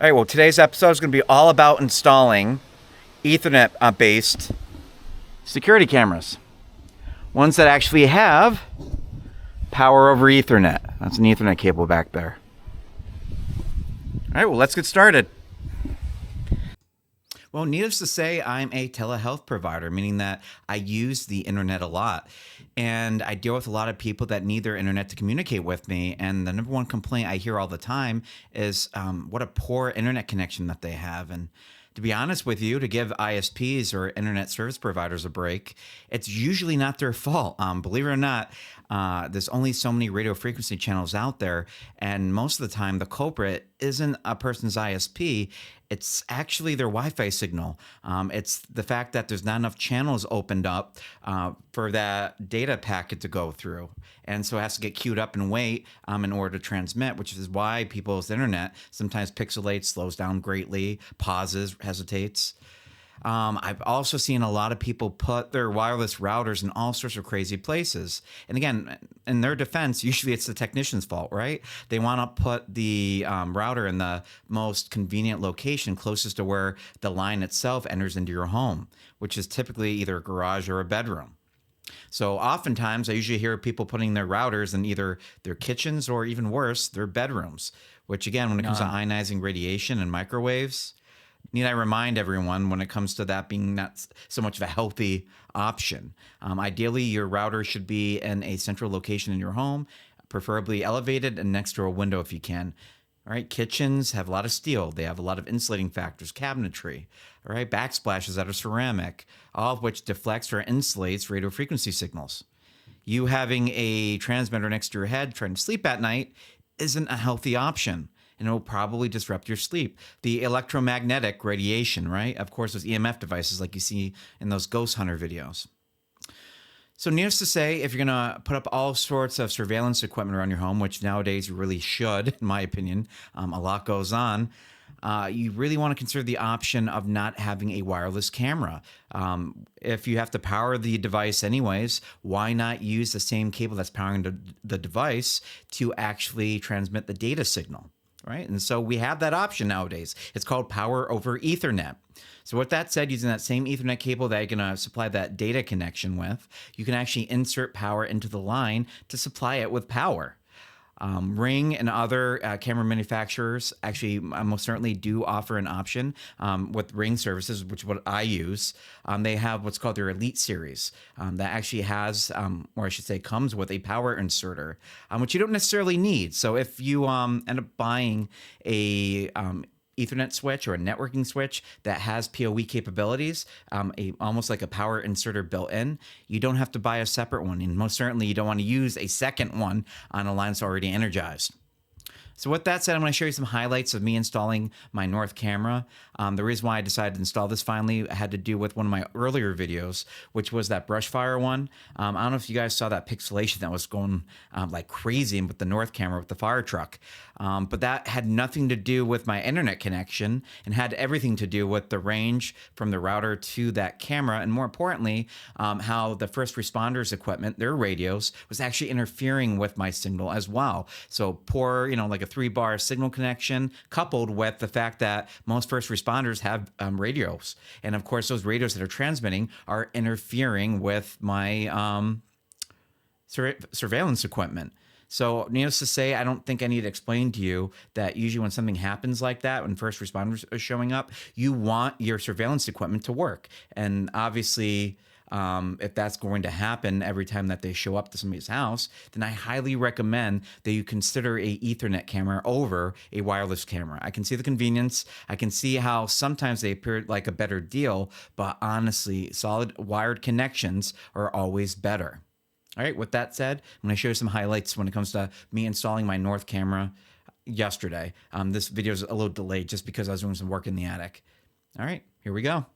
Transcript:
All right, well, today's episode is going to be all about installing Ethernet-based security cameras. Ones that actually have power over Ethernet. That's an Ethernet cable back there. All right, well, let's get started. Well, needless to say, I'm a telehealth provider, meaning that I use the internet a lot. And I deal with a lot of people that need their internet to communicate with me. And the number one complaint I hear all the time is what a poor internet connection that they have. And to be honest with you, to give ISPs or internet service providers a break, it's usually not their fault. Believe it or not, there's only so many radio frequency channels out there. And most of the time, the culprit isn't a person's ISP. It's actually their Wi-Fi signal. It's the fact that there's not enough channels opened up for that data packet to go through. And so it has to get queued up and wait in order to transmit, which is why people's internet sometimes pixelates, slows down greatly, pauses, hesitates. I've also seen a lot of people put their wireless routers in all sorts of crazy places. And again, in their defense, usually it's the technician's fault, right? They want to put the router in the most convenient location closest to where the line itself enters into your home, which is typically either a garage or a bedroom. So oftentimes I usually hear people putting their routers in either their kitchens or even worse, their bedrooms, which again, when it comes to ionizing radiation and microwaves, need I remind everyone when it comes to that being not so much of a healthy option. Ideally, your router should be in a central location in your home, preferably elevated and next to a window if you can. All right, kitchens have a lot of steel. They have a lot of insulating factors, cabinetry, all right, backsplashes that are ceramic, all of which deflects or insulates radio frequency signals. You having a transmitter next to your head trying to sleep at night isn't a healthy option. And it will probably disrupt your sleep. The electromagnetic radiation, right? Of course, those EMF devices like you see in those ghost hunter videos. So needless to say, if you're going to put up all sorts of surveillance equipment around your home, which nowadays you really should, in my opinion, a lot goes on, you really want to consider the option of not having a wireless camera. If you have to power the device anyways, why not use the same cable that's powering the device to actually transmit the data signal? Right. And so we have that option nowadays. It's called power over Ethernet. So with that said, using that same Ethernet cable that you're going to supply that data connection with, you can actually insert power into the line to supply it with power. Ring and other camera manufacturers actually most certainly do offer an option with Ring services, which is what I use. They have what's called their Elite series that actually has, or I should say comes with a power inserter, which you don't necessarily need. So if you end up buying a Ethernet switch or a networking switch that has PoE capabilities, almost like a power inserter built in, you don't have to buy a separate one. And most certainly you don't want to use a second one on a line that's already energized. So with that said, I'm going to show you some highlights of me installing my North camera. The reason why I decided to install this finally had to do with one of my earlier videos, which was that brush fire one. I don't know if you guys saw that pixelation that was going like crazy with the North camera with the fire truck. But that had nothing to do with my internet connection and had everything to do with the range from the router to that camera. And more importantly, how the first responders equipment, their radios, was actually interfering with my signal as well. So poor, like a 3-bar signal connection coupled with the fact that most first responders have radios. And of course, those radios that are transmitting are interfering with my surveillance equipment. So needless to say, I don't think I need to explain to you that usually when something happens like that, when first responders are showing up, you want your surveillance equipment to work. And obviously, if that's going to happen every time that they show up to somebody's house, then I highly recommend that you consider a Ethernet camera over a wireless camera. I can see the convenience. I can see how sometimes they appear like a better deal, but honestly, solid wired connections are always better. All right, with that said, I'm going to show you some highlights when it comes to me installing my North camera yesterday. This video is a little delayed just because I was doing some work in the attic. All right, here we go.